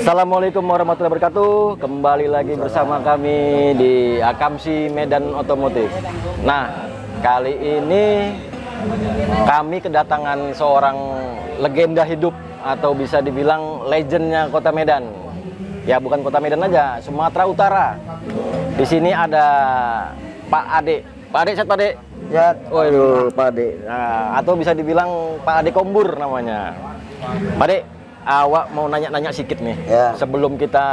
Assalamualaikum warahmatullahi wabarakatuh. Kembali lagi bersama kami di Akamsi Medan Otomotif. Nah, kali ini kami kedatangan seorang legenda hidup atau bisa dibilang legendnya Kota Medan. Ya, bukan Kota Medan aja, Sumatera Utara. Di sini ada Pak Ade. Pak Ade, Pak Ade. Ya, Waduh, Pak Ade. Nah, atau bisa dibilang Pak Ade Kombur namanya. Pak Ade, awak mau nanya-nanya sedikit nih, ya. sebelum kita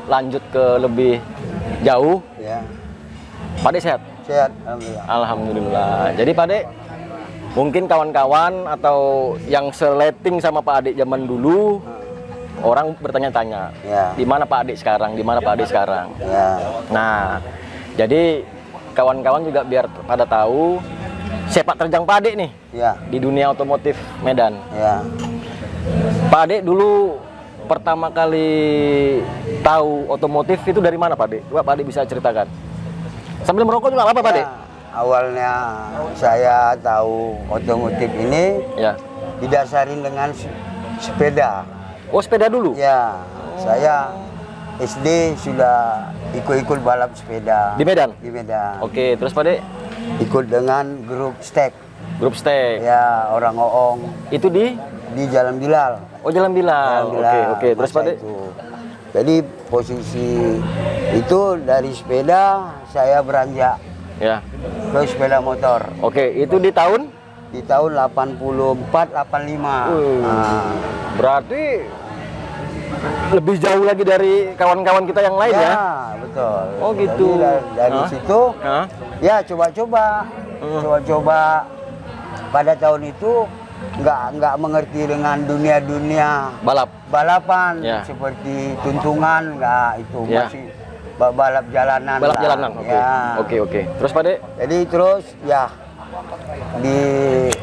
lanjut ke lebih jauh. Ya, Pak Ade sehat? sehat, alhamdulillah. Alhamdulillah. Jadi Pak Ade, mungkin kawan-kawan atau yang seleting sama Pak Ade zaman dulu, orang bertanya-tanya, Ya. di mana Pak Ade sekarang, di mana Pak Ade sekarang. Ya, Nah, jadi kawan-kawan juga biar pada tahu sepak terjang Pak Ade nih ya, di dunia otomotif Medan. ya. Pak Ade dulu pertama kali tahu otomotif itu dari mana Pak Ade? Coba Pak Ade bisa ceritakan. Sambil merokok juga apa Pak Ade? Ya, awalnya saya tahu otomotif ini Ya. didasarin dengan sepeda. Oh, sepeda dulu? Ya, saya SD sudah ikut-ikut balap sepeda Di Medan? Di Medan. Oke, terus Pak Ade? Ikut dengan grup stek. Grup stay. Ya, orang Oong Itu di Jalan Bilal. Oh, Jalan Bilal. Jalan Bilal, Oke, terus masa Pak Ade? itu. Jadi posisi itu dari sepeda saya beranjak Ya. ke sepeda motor Oke, itu di tahun? di tahun 84-85. Nah, Berarti lebih jauh lagi dari kawan-kawan kita yang lain ya? betul. Oh, gitu. Jadi dari Hah? situ Hah? ya coba-coba pada tahun itu nggak mengerti dengan dunia balapan Ya. seperti tuntungan, nggak itu Ya. masih balap jalanan. Balap lah. jalanan. Oke. Ya. Oke. Terus Pak Ade? Jadi terus ya di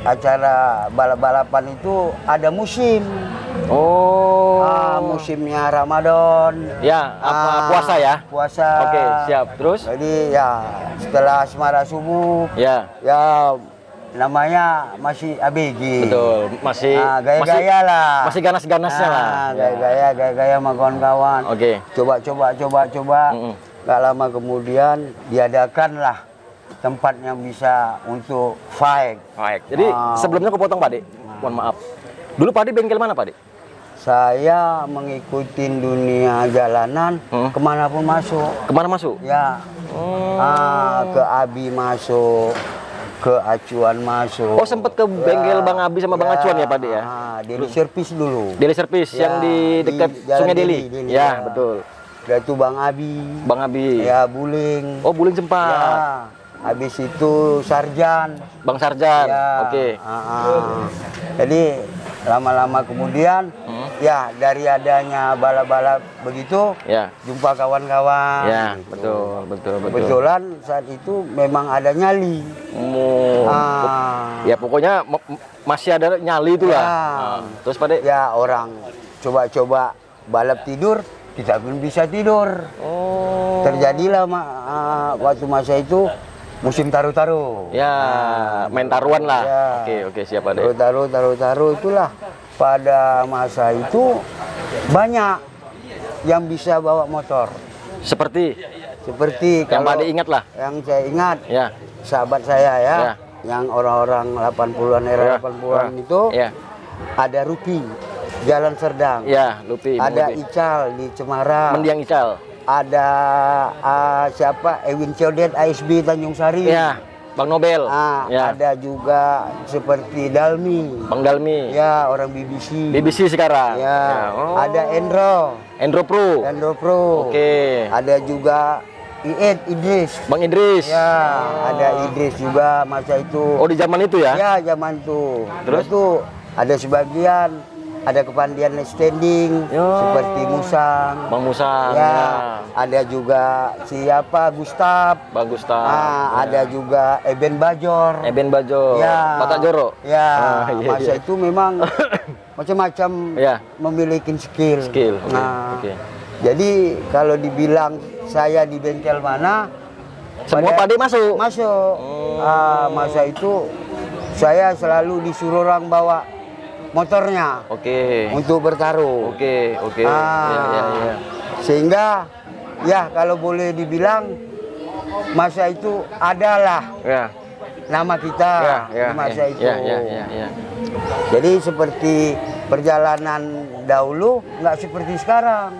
acara balap-balapan itu ada musim. Oh. Musimnya Ramadan. Ya, puasa ya? Puasa. Oke, siap. Terus? Jadi ya setelah semara subuh Ya, ya namanya masih ABG. betul. Masih gaya-gaya lah. Masih ganas-ganasnya lah. Gaya-gaya sama kawan-kawan. Oke. Coba. Gak lama kemudian diadakan lah tempat yang bisa untuk fight. Baik. Jadi sebelumnya aku potong Pak Ade. Mohon maaf. Dulu Pak Ade bengkel mana Pak Ade? Saya mengikuti dunia jalanan kemanapun masuk. Kemana masuk? Ya, ke Abi masuk, ke Acuan masuk. Oh, sempet ke bengkel Bang Abi sama Bang Acuan ya Pak Ade ya? Daily Service dulu. Daily Service Ya, yang di dekat Jalan Sungai Deli. Deli, Ya, ya. betul. Udah itu Bang Abi. Bang Abi. Ya, Buling. Oh, Buling sempat. Ya, habis itu Sarjan. Bang Sarjan. Ya, Oke. Jadi lama-lama kemudian ya dari adanya balap-balap begitu Ya. jumpa kawan-kawan. Ya, gitu. betul. Kebetulan saat itu memang ada nyali. Ya pokoknya masih ada nyali itu lah. Ya. Terus Pak Ade? Ya orang coba-coba balap tidur, kita pun bisa tidur. Oh. Terjadilah waktu masa itu musim taruh-taruh. Ya, main taruhan lah. Ya. Oke, siap Pak Ade. Taruh-taruh itulah pada masa itu banyak yang bisa bawa motor. Seperti yang Kalau Pak Ade ingat lah. yang saya ingat, Ya. sahabat saya ya, Ya. yang orang-orang 80-an era Ya. 80-an itu Ya. ada Rupi, Jalan Serdang. Ya, Lupi. Ada Lupi. Ical di Cemara. Mendiang Ical. Ada siapa? Ewin Codet ASB Tanjung Sari. Ya, Bang Nobel. Ya. Ada juga seperti Dalmi. Bang Dalmi. Ya, orang BBC. BBC sekarang. Ya. Oh. Ada Endro Pro. Pro. Oke. Ada juga Idris. Bang Idris. Ya, ada Idris juga masa itu. Oh, di zaman itu ya? Ya, zaman itu. Terus? Itu ada sebagian ada kepandian standing seperti Musang. Bang Musang. Ya, ada juga siapa Gustaf. Bang Gustaf. Ada juga Eben Bajor. Eben Bajo. Ya. Batak Joro. Ya, Iya, masa iya. itu memang macam-macam Ya. memiliki skill. Oke. Nah, Oke. jadi kalau dibilang saya di bengkel mana, Semua Pak Ade masuk. masuk. Masa itu saya selalu disuruh orang bawa motornya Oke. untuk bertaruh. Oke. Oke. Ah, Ya, ya, ya. Sehingga ya kalau boleh dibilang masa itu adalah Ya. nama kita Ya, ya, di masa ya, itu. ya, ya, ya, ya. Jadi seperti perjalanan dahulu nggak seperti sekarang.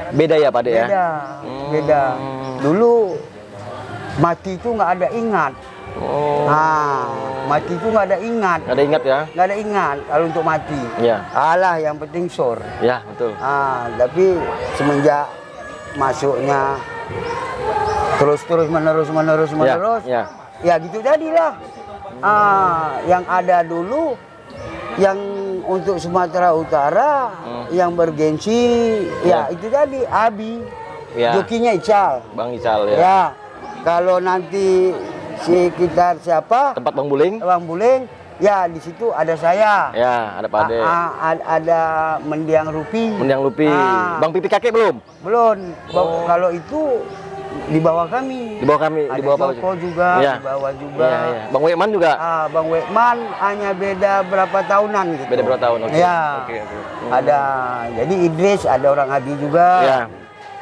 Beda ya, Pak De ya? Beda, beda. Dulu mati itu nggak ada ingat. Oh. Nah, mati itu nggak ada ingat. Ada ingat ya? Nggak ada ingat kalau untuk mati. Ya. Alah, yang penting sor. Ya, betul. Tapi semenjak masuknya terus menerus, Ya. ya gitu jadilah. Yang ada dulu, yang untuk Sumatera Utara, yang bergensi, ya itu tadi Abi, Ya. jokinya Ical. Bang Ical ya. Ya, kalau nanti sekitar siapa? Tempat Bang Buling? Bang Buling, ya di situ ada saya. Ya, ada Pak De. Ada Mendiang Rupi. Mendiang Lupi. Bang Pipi Kakek belum? Belum. Kalau itu di bawah kami. Di bawah kami, Ada di bawah Pak Joko juga, Ya. di bawah juga. Iya, iya. Bang Wekman juga? Bang Wekman hanya beda berapa tahunan gitu. Beda berapa tahun? Oke. Ya. Oke. Ada, jadi Idris, ada orang Abi juga. Ya.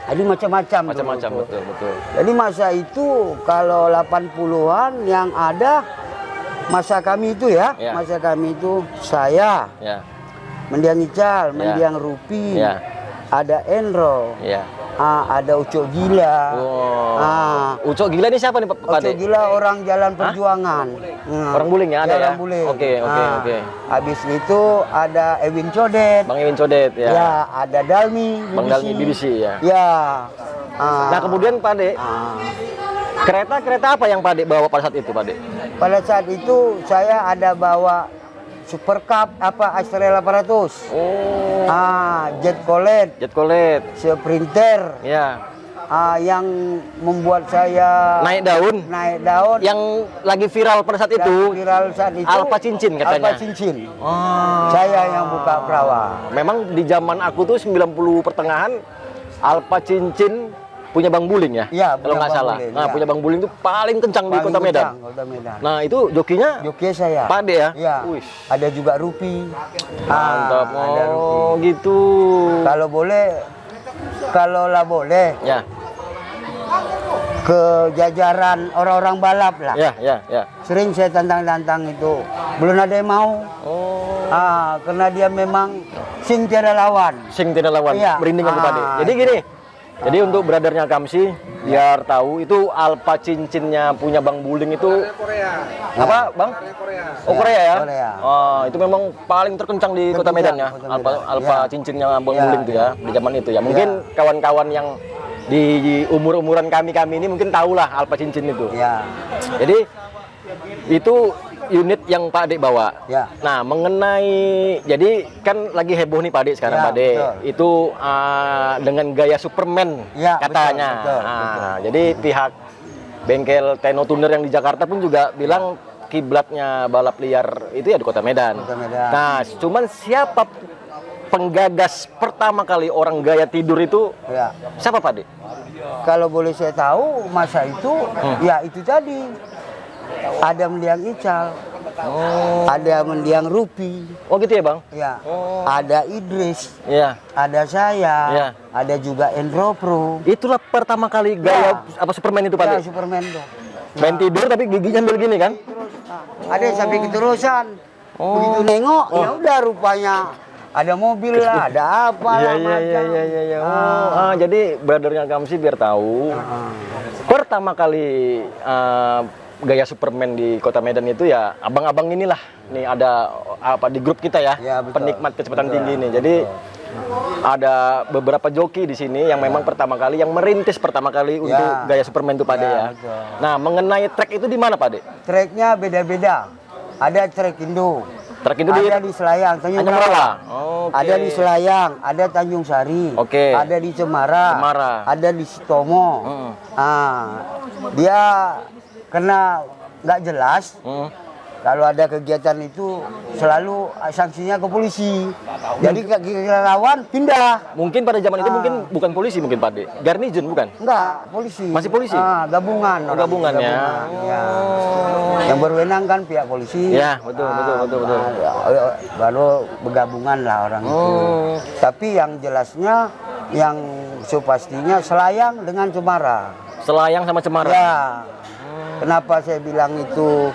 Jadi macam-macam. Macam-macam, tuh. betul, betul. Jadi masa itu kalau 80-an yang ada masa kami itu ya, Ya. masa kami itu saya, Ya. Mendiang Ical, Ya. Mendiang Rupi, Ya. ada Enro, Ya. ada Ucok Gila. Wow. Ucok Gila ini siapa nih Pak Ucok De? Gila orang Jalan Perjuangan. Orang Buling ya, ada ya? Jalan Buling. Oke, oke, oke. Habis itu ada Ewin Codet. Bang Ewin Codet ya. Ya, ada Dalmi, Bang Dalmi BBC ya. Ya. Nah, kemudian Pak De, kereta-kereta apa yang Pak De bawa pada saat itu, Pak De? Pada saat itu saya ada bawa Super Cup Astrea 800. Oh. Jet Colet, Jet Colet. Sprinter. Ya. Yang membuat saya Naik daun. naik daun. Yang lagi viral pada saat itu. Viral saat itu. Alpha Cincin katanya. Alpha Cincin. Oh. Saya yang buka perawa. Memang di zaman aku tuh 90 pertengahan Alpha Cincin punya Bang Buling ya? Iya, kalau punya nggak Bang salah. Buling, Nah, ya. punya Bang Buling tuh paling kencang di Paling Kota Medan. kencang, Kota Medan. Nah, itu jokinya Joki saya. Pak De ya? Iya. Wih, Ada juga Rupi. mantap. Ada Rupi. Oh, gitu. Kalau boleh, kalau lah boleh Ya, ke jajaran orang-orang balap lah. ya, ya, ya. Sering saya tantang-tantang itu. Belum ada yang mau. Oh, Karena dia memang sing tiada lawan. sing tidak lawan, Iya. merinding aku Pak De. Jadi gini. Jadi untuk brothernya Kamsi biar tahu itu Alpha Cincinnya punya Bang Buling itu apa, Bang? Oh, Korea ya? Korea. Oh, itu memang paling terkencang di Kota Medan ya. Kota Alpha, Medan. Alpha Ya. Cincinnya Bang Ya, Buling itu ya di zaman itu ya. Mungkin kawan-kawan yang di umur-umuran kami ini mungkin tahulah Alpha Cincin itu. Ya. Jadi itu unit yang Pak De bawa. Ya. Nah, mengenai jadi kan lagi heboh nih Pak De sekarang Ya, Pak De. betul. Itu dengan gaya Superman Ya, katanya. betul, Jadi pihak bengkel Tenno Tuner yang di Jakarta pun juga bilang kiblatnya balap liar itu ya di Kota Medan. Kota Medan. Nah, cuman siapa penggagas pertama kali orang gaya tidur itu? Ya. Siapa Pak De? Kalau boleh saya tahu masa itu, ya itu tadi. Ada Mendiang Ical, ada Mendiang Rupi, Oh gitu ya Bang? ya. Ada Idris, Iya. ada saya, Ya. ada juga Endro Pro. Itulah pertama kali gaya apa Superman itu Pak De? Ya, Superman tuh. Main tidur tapi giginya ambil gini kan? Ada yang sampai keterusan. Begitu nengok, ya udah rupanya ada mobil lah, ada apa Iya lah iya macam. iya. Jadi brothernya Kamsi biar tahu. Pertama kali gaya Superman di Kota Medan itu ya abang-abang inilah. Nih ada apa di grup kita ya, Ya, betul. penikmat kecepatan tinggi nih. Jadi ada beberapa joki di sini yang memang pertama kali yang merintis pertama kali untuk gaya Superman itu Pak De ya. betul. Nah, mengenai track itu di mana Pak De? Treknya beda-beda. Ada trek Indo, Track itu ada di Selayang, Tanjung Tanjung Rawa. Rawa. Oke. Ada di Selayang, ada Tanjung Sari, Oke. ada di Cemara, Cemara. ada di Sitomo. Dia kena nggak jelas, kalau ada kegiatan itu selalu sanksinya ke polisi. Jadi kira lawan pindah. Mungkin pada zaman itu mungkin bukan polisi mungkin Pak De. Garnizon bukan? Enggak, polisi. Masih polisi? Gabungan. Oh, gabungan ya. Ya. Yang berwenang kan pihak polisi. Ya, betul. Baru bergabungan lah orang itu. Tapi yang jelasnya, yang pastinya Selayang dengan Cemara. Selayang sama Cemara. Ya. Kenapa saya bilang itu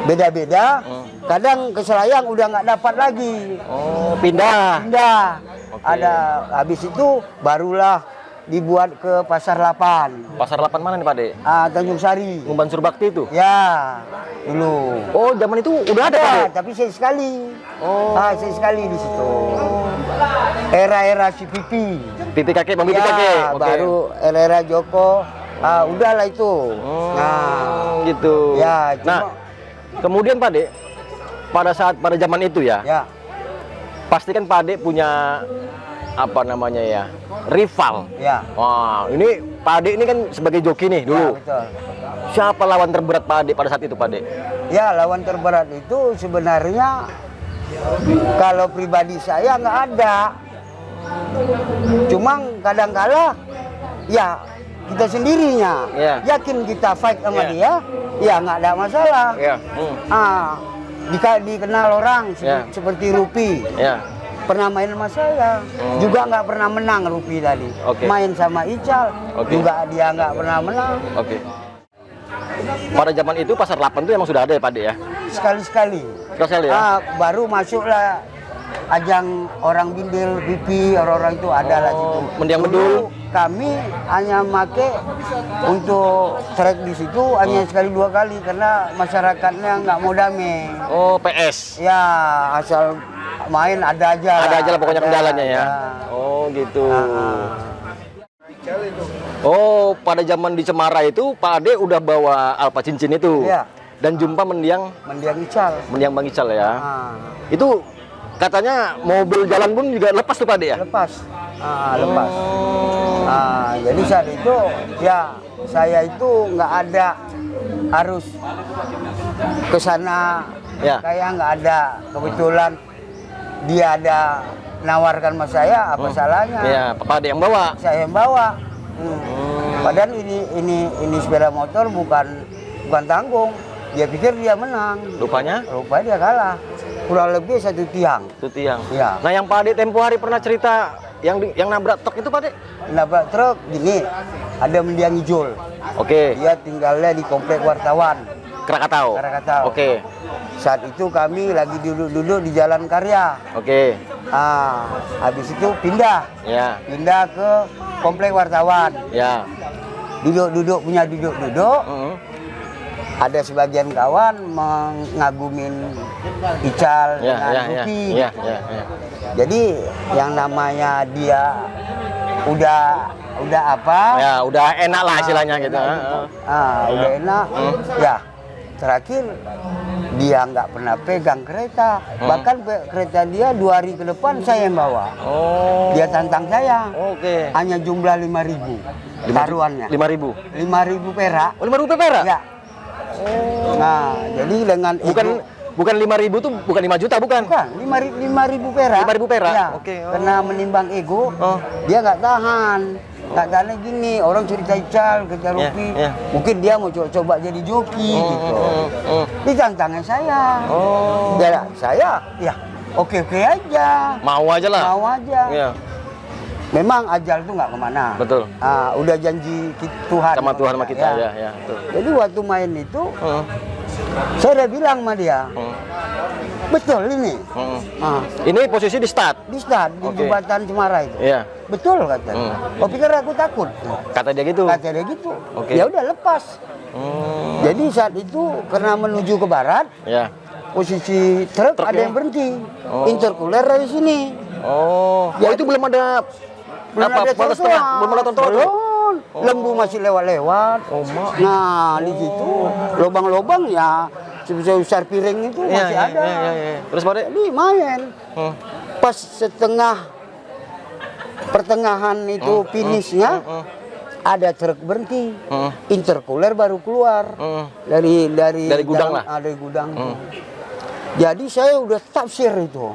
beda-beda? Kadang ke Selayang udah nggak dapat lagi. Oh, pindah. Okay. Ada habis itu barulah dibuat ke Pasar 8. Pasar 8 mana nih Pak De? Tanjung Sari. Ngumban Surbakti itu? Ya, dulu. Oh, zaman itu udah ada Pak De? Tapi saya sekali. Oh. Saya sekali di situ. Era-era si Pipi. Pipi kakek, Bang Pipi kakek. Okay. Baru era-era Joko. Udahlah itu. Gitu. Ya, nah, kemudian Pak De, pada zaman itu ya. Pasti kan Pak De punya apa namanya ya? Rival. Ya. Wah, ini Pak De ini kan sebagai joki nih dulu. Ya, betul. Siapa lawan terberat Pak De pada saat itu Pak De? Ya, lawan terberat itu sebenarnya kalau pribadi saya nggak ada. Cuma kadang-kala ya kita sendirinya yakin kita fight sama dia, ya nggak ada masalah. Dikenal orang seperti Rupi, pernah main sama saya, juga nggak pernah menang Rupi tadi. Main sama Ical, juga dia nggak pernah menang. Pada zaman itu Pasar 8 itu emang sudah ada ya Pak De ya? Sekali ya? Baru masuklah ajang orang Bindil, Pipi, orang-orang itu ada lah situ. Mendiang Bedul. Kami hanya make untuk trek di situ hanya sekali 2 kali karena masyarakatnya nggak mau damai. Oh, PS. Ya, asal main ada aja. Ada aja lah pokoknya kendalanya ya. Oh, gitu. Oh, pada zaman di Cemara itu Pak Ade udah bawa Alfa cincin itu. Iya. Dan jumpa mendiang Ical. Mendiang Bang Ical ya. Itu katanya mobil jalan pun juga lepas tuh Pak Ade ya? Lepas. Lepas. Jadi saat itu ya saya itu nggak ada harus ke sana. Kayak nggak ada. Kebetulan dia ada nawarkan sama saya, apa salahnya? Iya, Pak Ade yang bawa. Saya yang bawa. Padahal ini sepeda motor bukan tanggung. Dia pikir dia menang. Rupanya dia kalah. Kurang lebih 1 tiang. 1 tiang. Ya. Nah, yang Pak Ade tempo hari pernah cerita yang nabrak truk itu Pak Ade? Nabrak truk gini, ada mendiang Ijol. Dia tinggalnya di komplek Wartawan. Krakatau. Saat itu kami lagi duduk di Jalan Karya. Habis itu pindah ke komplek Wartawan. Duduk. Ada sebagian kawan mengagumin Ical dengan Rupi. Jadi yang namanya dia udah apa? Ya, udah enak lah istilahnya gitu. Udah enak. Ya, terakhir dia nggak pernah pegang kereta. Bahkan kereta dia 2 hari ke depan saya yang bawa. Dia tantang saya. Hanya jumlah 5.000 taruhannya. 5.000 perak. 5.000 perak? Ya. Nah, jadi dengan bukan 5.000 tuh bukan 5 juta bukan? Bukan, 5.000 perak. 5.000 perak. Ya. Karena menimbang ego, dia nggak tahan. Nggak tahan gini, orang cerita Ical, cerita Rupi. Mungkin dia mau coba jadi joki gitu. Ditantangnya saya. Ya, saya ya oke aja. Mau aja lah. Mau aja. Memang ajal itu nggak kemana. Betul. Udah janji Tuhan. Sama Tuhan sama kita ya. Jadi waktu main itu, saya udah bilang sama dia, betul ini. Ini posisi di start. Di jembatan Cemara itu. Iya. Betul katanya. Pikir aku takut. Kata dia gitu. Ya udah lepas. Jadi saat itu karena menuju ke barat, posisi truk ada yang berhenti. Intercooler dari sini. Itu belum ada. Belum ada tonton. Lembu masih lewat-lewat. Nah, di situ lubang-lubang ya sebesar piring itu masih ada. Terus Pak De? Jadi main. Pas pertengahan itu finishnya, ada truk berhenti, intercooler baru keluar dari gudang lah. Dari gudang. Jadi saya udah tafsir itu.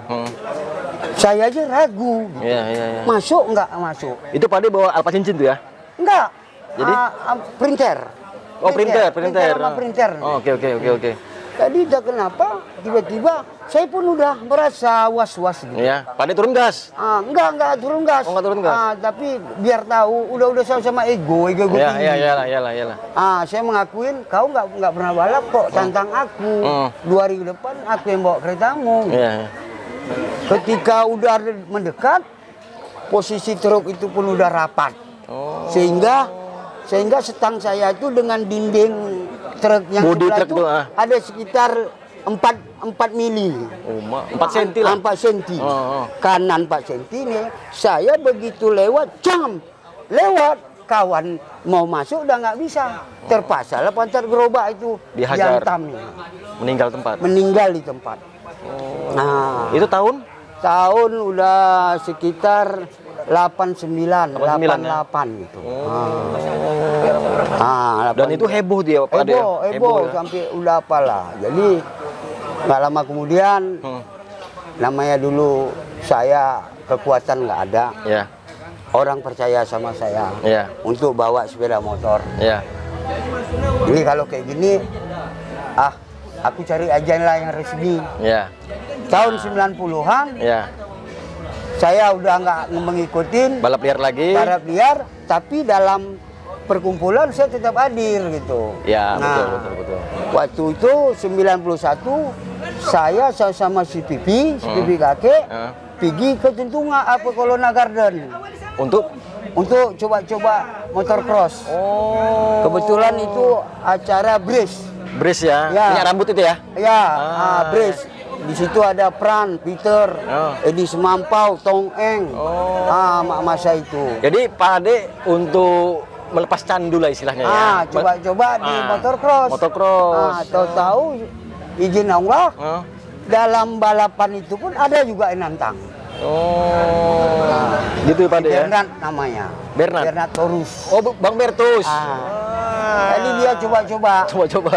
Saya aja ragu. Iya. Masuk nggak masuk? Itu Pak Ade bawa alpa cincin tuh ya? Enggak. Jadi? Printer. Oh, printer. Sama printer. Oh, oke. Jadi tak kenapa tiba-tiba saya pun udah merasa was-was gitu. Iya. Pak Ade turun gas? Enggak turun gas. Oh, enggak turun gas. Tapi biar tahu udah sama ego tinggi. Iyalah. Saya mengakuin kau nggak pernah balap kok, tantang aku. 2 hari ke depan aku yang bawa keretamu. Iya. Ketika udah mendekat, posisi truk itu pun udah rapat. Sehingga setang saya itu dengan dinding truk yang bodi sebelah truk itu ada sekitar 4 mili. 4 senti lah. 4 senti. Kanan 4 senti nih. Saya begitu lewat kawan mau masuk udah nggak bisa. Terpaksa lah pantat gerobak itu dihajar. dihantamnya. Meninggal di tempat. Itu tahun udah sekitar 88 gitu. Dan itu heboh dia Pak Ade. Heboh sampai udah apalah. Jadi nggak lama kemudian namanya dulu saya kekuatan nggak ada. Iya. Orang percaya sama saya untuk bawa sepeda motor. Iya. Ini kalau kayak gini aku cari aja lah yang resmi. Iya. Tahun 90-an saya udah nggak mengikutin balap liar, tapi dalam perkumpulan saya tetap hadir gitu. Ya, betul. Waktu itu 91 saya sama si Pipi kakek pergi ke Tuntunga Colonna Garden untuk coba-coba motor cross. Kebetulan itu acara Brace ya. Minyak rambut itu ya? Brace. Di situ ada Pran, Peter, Edi Semampau, Tong Eng, masa itu. Jadi Pak Ade untuk melepas candu lah istilahnya ya. Coba-coba di motocross. Tahu-tahu izin Allah, dalam balapan itu pun ada juga yang nantang. Gitu Pak Ade ya? Bernard namanya. Bernard Torus. Oh, Bang Bertus. Jadi dia coba-coba.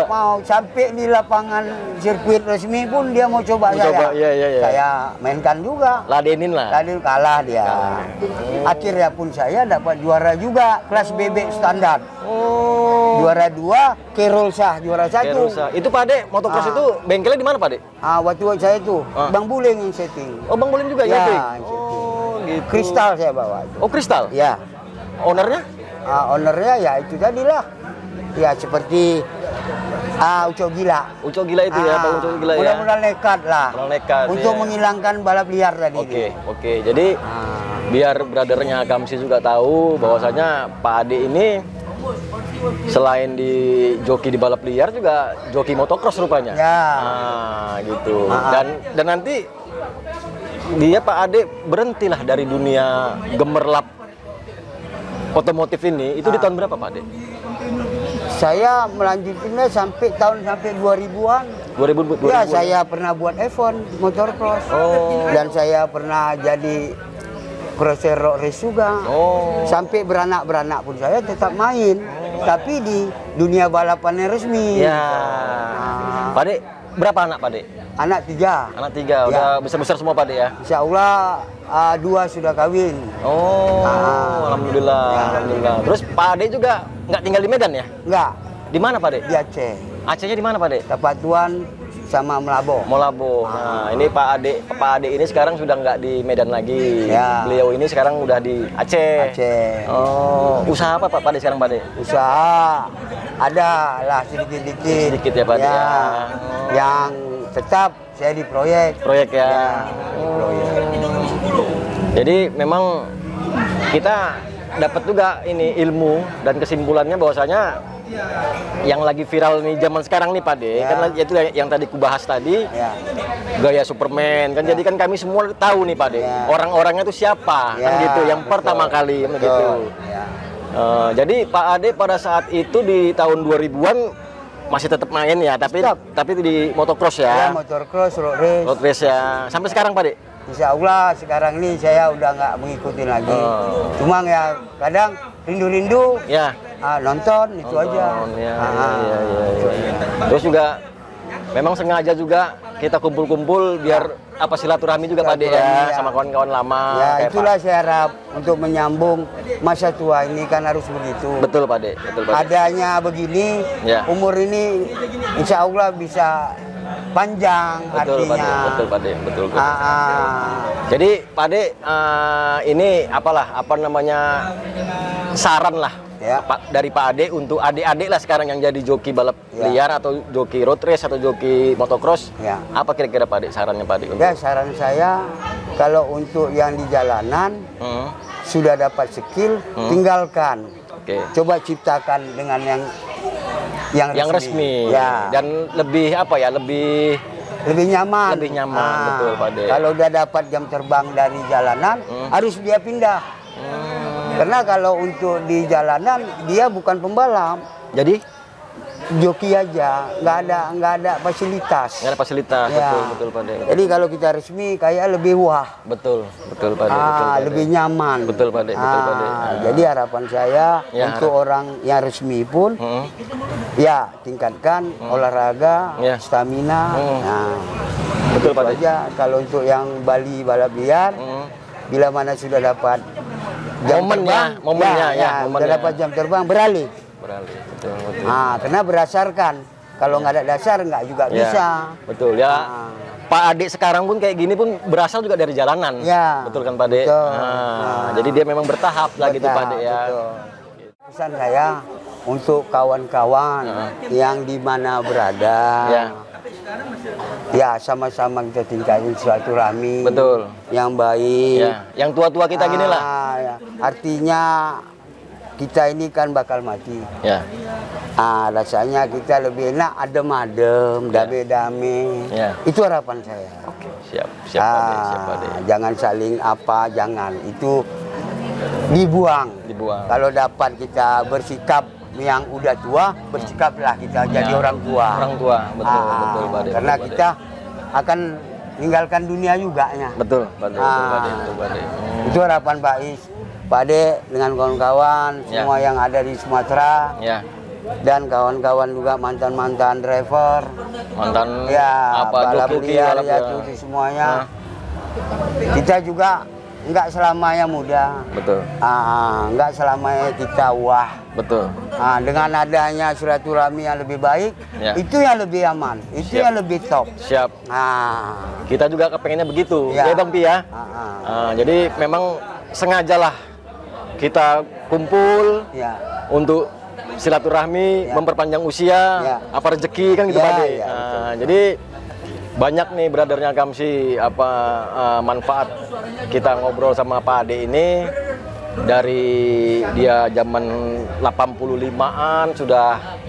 Mau sampai di lapangan sirkuit resmi pun dia mau coba saya. Iya. Saya mainkan juga. Ladenin lah. Kalah dia. Akhirnya pun saya dapat juara juga kelas bebek standar. Juara 2, Kerol Shah juara 1. Itu Pak Ade motocross itu bengkelnya di mana Pak Ade? Waktu saya itu Bang Buleng yang setting. Oh, Bang Buleng juga ya? Gitu. Kristal saya bawa. Oh, Kristal? Ya. Ownernya? Ownernya ya itu tadilah. Ya seperti Uco Gila. Uco Gila itu ya, Pak Uco Gila ya. Mudah-mudahan nekat lah. Untuk menghilangkan balap liar tadi. Oke. Jadi biar brothernya Akamsi juga tahu bahwasanya Pak Ade ini selain di joki di balap liar juga joki motocross rupanya. Ya. Gitu. Dan nanti dia Pak Ade berhentilah dari dunia gemerlap otomotif ini. Itu di tahun berapa Pak Ade? Saya melanjutkannya sampai 2000-an. 2000. Ya, saya pernah buat F1 motocross. Dan saya pernah jadi crosser road race juga. Sampai beranak-beranak pun saya tetap main. Tapi di dunia balapan yang resmi. Ya. Pak Ade, berapa anak Pak Ade? Anak 3. Anak 3, udah besar-besar semua Pak Ade ya? Insya Allah 2 sudah kawin. Alhamdulillah. Terus Pak Ade juga nggak tinggal di Medan ya? Nggak. Di mana Pak Ade? Di Aceh. Acehnya di mana Pak Ade? Tapatuan sama Melabo. Nah, ini Pak Ade ini sekarang sudah nggak di Medan lagi. Beliau ini sekarang udah di Aceh. Usaha apa Pak Ade sekarang Pak Ade? Usaha ada lah sedikit-sedikit. Sedikit ya Pak Ade ya. Yang tetap saya di proyek ya. Jadi memang kita dapat juga ini ilmu dan kesimpulannya bahwasanya yang lagi viral nih zaman sekarang nih Pak De, kan itu yang tadi kubahas tadi, gaya Superman kan. Jadi kan kami semua tahu nih Pak De, orang-orangnya itu siapa kan gitu, yang pertama kali begitu. Jadi Pak Ade pada saat itu di tahun 2000-an masih tetap main ya, tapi di motocross ya. Motocross, road race ya. Sampai sekarang Pak De? Insya Allah sekarang ini saya udah nggak mengikuti lagi. Cuma ya kadang rindu-rindu Ya. nonton itu aja. Ya. Terus juga memang sengaja juga kita kumpul-kumpul biar apa silaturahmi juga Pak Ade ya, sama kawan-kawan lama. Ya kayak itulah saya harap untuk menyambung masa tua ini kan harus begitu. Betul Pak Ade, betul Pak Ade. Adanya begini, Ya. umur ini insya Allah bisa panjang Betul Pak artinya. Ade, betul Pak Ade, betul. Jadi Pak Ade ini apa namanya saran lah Ya. dari Pak Ade untuk adik-adik lah sekarang yang jadi joki balap liar atau joki road race atau joki motocross. Ya. Apa kira-kira Pak Ade sarannya Pak Ade? Ya saran saya kalau untuk yang di jalanan sudah dapat skill, tinggalkan. Oke. Coba ciptakan dengan yang resmi. Ya. Dan lebih apa ya, lebih nyaman. Lebih nyaman, betul Pak Ade. Kalau udah dapat jam terbang dari jalanan, harus dia pindah. Karena kalau untuk di jalanan dia bukan pembalap, Jadi joki aja, nggak ada fasilitas. nggak ada fasilitas, Ya. betul Pak Ade. Jadi kalau kita resmi kayak lebih wah, Betul Pak Ade. Betul, Pak Ade. lebih nyaman. Betul Pak Ade, betul Pak Ade. Jadi harapan saya Ya, untuk orang yang resmi pun, ya tingkatkan olahraga, Ya. stamina. Nah, Betul Pak itu Ade. aja. Kalau untuk yang Bali balap liar, bila mana sudah dapat jam terbang, momennya. sudah dapat jam terbang beralih. Beralih, betul. Karena berdasarkan, kalau nggak ada dasar nggak juga Ya, bisa. betul ya. Pak Ade sekarang pun kayak gini pun berasal juga dari jalanan. Ya, Betul kan Pak Ade? betul. Jadi dia memang bertahap lah gitu Pak Ade ya. Betul. Pesan saya untuk kawan-kawan yang di mana berada, ya sama-sama kita tingkatin silaturahmi. Betul. Yang baik. Ya, yang tua-tua kita gini lah. Ya. Artinya kita ini kan bakal mati. Ya. Rasanya kita lebih enak adem-adem, damai-damai. Ya. Itu harapan saya. Oke, siap Pak Ade, siap Pak Ade. Jangan saling jangan. Itu dibuang. Kalau dapat kita bersikap yang udah tua, bersikaplah kita jadi orang tua. Orang tua, betul Pak Ade. Karena betul, Pak Ade. kita akan meninggalkan dunia juga ya. Betul Pak Ade, betul Pak Ade. Itu harapan Pak Is. Pak Ade dengan kawan-kawan semua yang ada di Sumatera. Ya. Dan kawan-kawan juga mantan-mantan driver. Mantan balap joki liar balap ya liar. itu semuanya. Kita juga nggak selamanya muda. Betul. Nggak selamanya kita wah. Betul. Dengan adanya silaturahmi yang lebih baik, itu yang lebih aman, itu yang lebih top. Siap. Kita juga kepengennya begitu, ya Bang Pi ya. Jadi memang sengajalah kita kumpul untuk silaturahmi, memperpanjang usia, apa rezeki kan gitu Pak Ade. Jadi banyak nih brothernya Akamsi manfaat kita ngobrol sama Pak Ade ini. Dari dia zaman 85-an sudah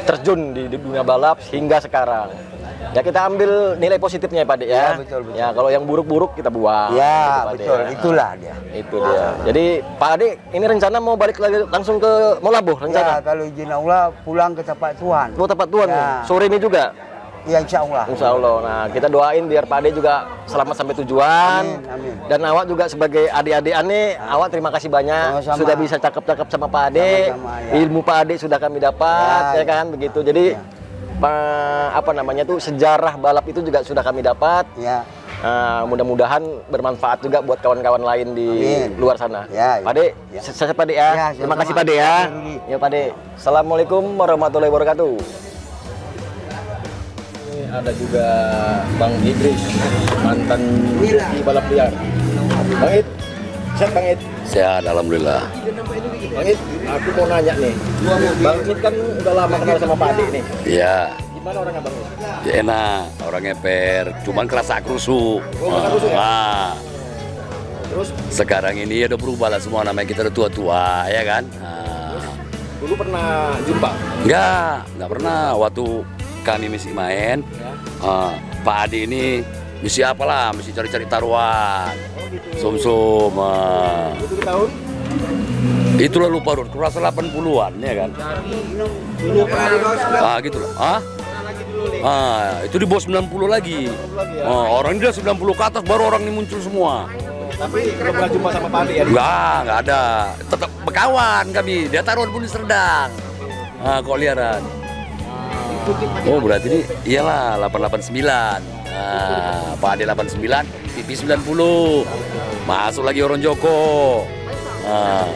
terjun di dunia balap hingga sekarang. Ya kita ambil nilai positifnya Pak Ade ya. Betul. Ya kalau yang buruk-buruk kita buang. Ya gitu, betul, ya. itulah dia. Itu dia. Jadi Pak Ade ini rencana mau balik lagi langsung ke Molaboh rencana? Ya kalau izin Allah pulang ke tempat Tuhan. Mau tempat Tuhan nih. Sore ini juga? Ya insya Allah. Insya Allah. Nah kita doain biar Pak Ade juga selamat sampai tujuan. Amin. Dan awak juga sebagai adik-adik aneh, awak terima kasih banyak. Sama-sama. Sudah bisa cakep-cakep sama Pak Ade. Sama-sama, ya. Ilmu Pak Ade sudah kami dapat, ya kan begitu. Jadi sejarah balap itu juga sudah kami dapat. Ya. Mudah-mudahan bermanfaat juga buat kawan-kawan lain di luar sana. Ya. Pak Ade, saya Pak Ade ya. Terima kasih Pak Ade ya. Ya Pak Ade. Assalamualaikum warahmatullahi wabarakatuh. Ada juga Bang Idris, mantan joki balap liar. Bang Id, sehat Bang Id? Sehat, alhamdulillah. Bang Id, aku mau nanya nih. Bang Id kan udah lama kenal sama Pak Ade nih. Iya. Gimana orangnya Bang Id? Ya enak, orangnya fair, cuman kerasa kerusu. Terus sekarang ini udah berubah lah semua, namanya kita udah tua-tua, ya kan? dulu pernah jumpa? Enggak pernah. Waktu kami mesti main, Pak Ade ini mesti apalah, mesti cari-cari taruhan. Som-som. Itu di tahun? Itulah lupa, kurasa 80-an, ya kan? Dulu pernah Gitu lah. Itu di bawah 90 lagi. Orang ini udah 90 ke atas baru orang ini muncul semua. Tapi belum pernah jumpa sama Pak Ade ya? Enggak ada. Tetap berkawan kami. Dia taruhan pun di Serdang. Nah, kok liaran. Oh berarti ini iyalah 889. Nah, Pak Ade 89, Pipi 90. Masuk lagi Orang Joko. Nah.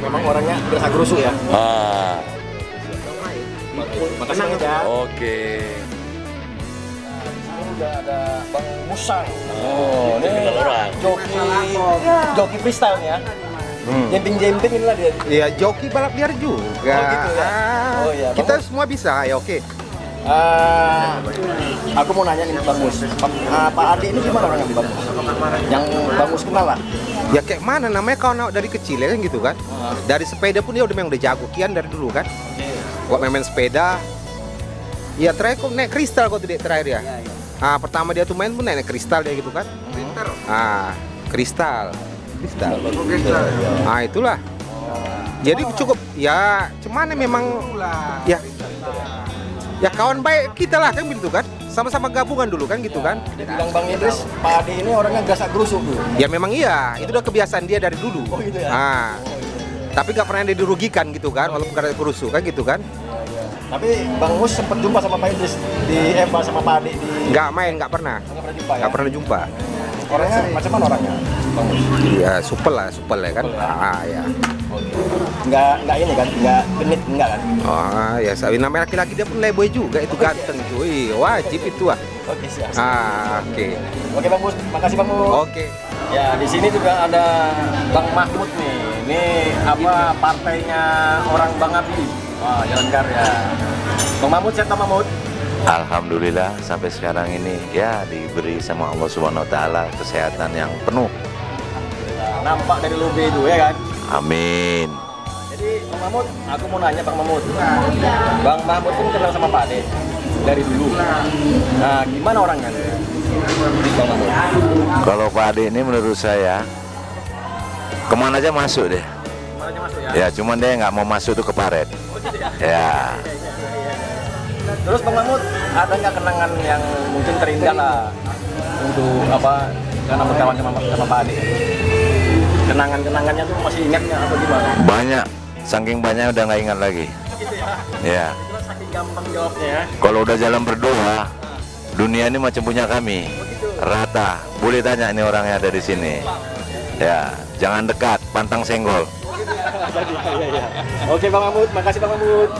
Memang orangnya biasa gerusuk ya. Makasih ya. Oke. Udah ada Bang Musang. Oh, ini orang. Joki freestyle ya. Jemping-jemping inilah dia. Iya, joki balap liar juga. Oh, gitu ya? Oh, iya. Kita semua bisa, ya oke. Aku mau nanya nih Bang Mus. Pak Adi ini gimana orangnya Bang Mus? Yang Bang Mus kenal lah. Ya kayak mana namanya kawan dari kecil ya kan gitu kan. Dari sepeda pun dia memang udah jago kian dari dulu kan. Buat main sepeda. Ya terakhir kok naik kristal kok tuh dia terakhir ya. Pertama dia tuh main pun naik kristal dia gitu kan. Kristal. Itulah. Jadi cukup ya cuman memang ya kawan baik kita lah kan gitu kan. Sama-sama gabungan dulu kan gitu kan. Dibilang Bang Idris, Pak Adi ini orangnya gasak gerusuk dulu. Ya memang iya, itu udah kebiasaan dia dari dulu. Oh gitu ya. Tapi gak pernah dia dirugikan gitu kan, walaupun karena kerusuh kan gitu kan. Tapi Bang Mus sempat jumpa sama Pak Idris di sama Pak Adi di. Nggak main, nggak pernah. Nggak pernah jumpa ya. Nggak pernah jumpa. Orangnya macam mana orangnya, Bang Mus? Iya, supel ya kan. Ya. Nggak ini kan, nggak genit enggak kan? Ya namanya laki-laki dia pun playboy juga, itu ganteng itu. Wajib itu Oke siap. Oke. Oke Bang Mus, makasih Bang Mus. Oke. Ya di sini juga ada Bang Mahmud nih. Ini apa partainya orang Bang Abdi? Wah, Jalan Karya. Bang Mahmud, sehat Bang Mahmud? Alhamdulillah sampai sekarang ini ya diberi sama Allah Subhanahu wa taala kesehatan yang penuh. Nampak dari lobe itu ya kan? Amin. Jadi Bang Mahmud, aku mau nanya Bang Mahmud. Bang Mahmud pun kenal sama Pak Ade dari dulu. Nah, gimana orangnya? Bang Mahmud. Kalau Pak Ade ini menurut saya kemana aja masuk deh. Kemana aja masuk ya? Ya cuman dia nggak mau masuk tuh ke paret. Ya. Terus Bang Mahmud, ada nggak kenangan yang mungkin terindah lah untuk apa karena berkawan sama Pak Ade? Kenangan-kenangannya tuh masih ingatnya apa gimana? Banyak, saking banyak udah nggak ingat lagi. Gitu ya? Ya. Itulah saking gampang jawabnya ya. Kalau udah jalan berdua, dunia ini macam punya kami. Rata. Boleh tanya ini orangnya ada di sini. Ya, jangan dekat, pantang senggol. Oke Bang Mahmud, makasih Bang Mahmud.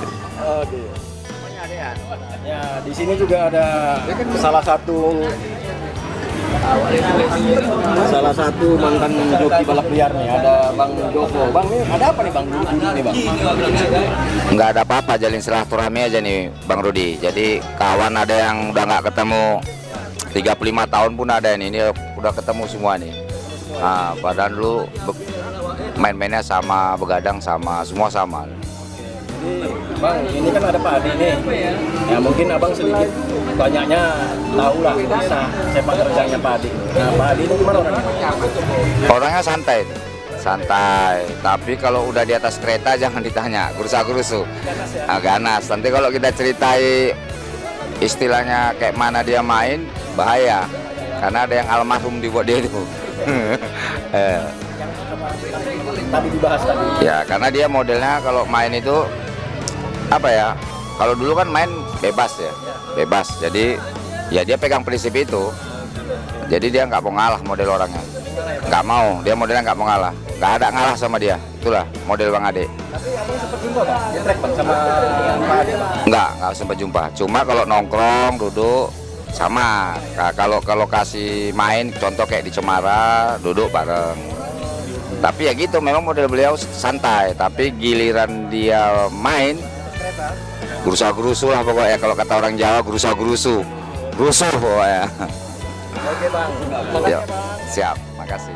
Oke. Ya, di sini juga ada salah satu mantan joki balap liar nih, ada Bang Joko. Bang, ini ada apa nih Bang dulu nih Bang? Nggak ada apa-apa, jalin silaturahmi aja nih Bang Rudi. Jadi kawan ada yang udah nggak ketemu 35 tahun pun ada ini udah ketemu semua nih. Nah, padahal dulu main-mainnya sama, begadang sama, semua sama. Jadi Bang, ini kan ada Pak Adi nih. Ya mungkin Abang sedikit banyaknya tahu lah kisah sepak terjangnya Pak Adi. Nah, Pak Adi ini gimana orangnya? Orangnya santai. Tapi kalau udah di atas kereta jangan ditanya, gerusa-gerusu. Ganas. Nanti kalau kita ceritai istilahnya kayak mana dia main, bahaya. Karena ada yang almarhum dibuat dia itu. Tadi dibahas tadi. Ya, karena dia modelnya kalau main itu apa ya? Kalau dulu kan main bebas ya, bebas. Jadi ya dia pegang prinsip itu. Jadi dia nggak mau ngalah model orangnya. Nggak mau, dia modelnya nggak mau ngalah. Nggak ada ngalah sama dia. Itulah model Bang Ade. Tapi Abang sempat jumpa Bang? Dia track Bang sama Pak Ade Bang? Nggak sempat jumpa. Cuma kalau nongkrong, duduk sama. Nah, kalau ke lokasi main, contoh kayak di Cemara, duduk bareng. Tapi ya gitu, memang model beliau santai. Tapi giliran dia main, gerusa-gerusu lah pokoknya. Kalau kata orang Jawa, gerusa-gerusu, rusuh pokoknya. Oke Bang, makasih Yuk, Bang. siap, makasih.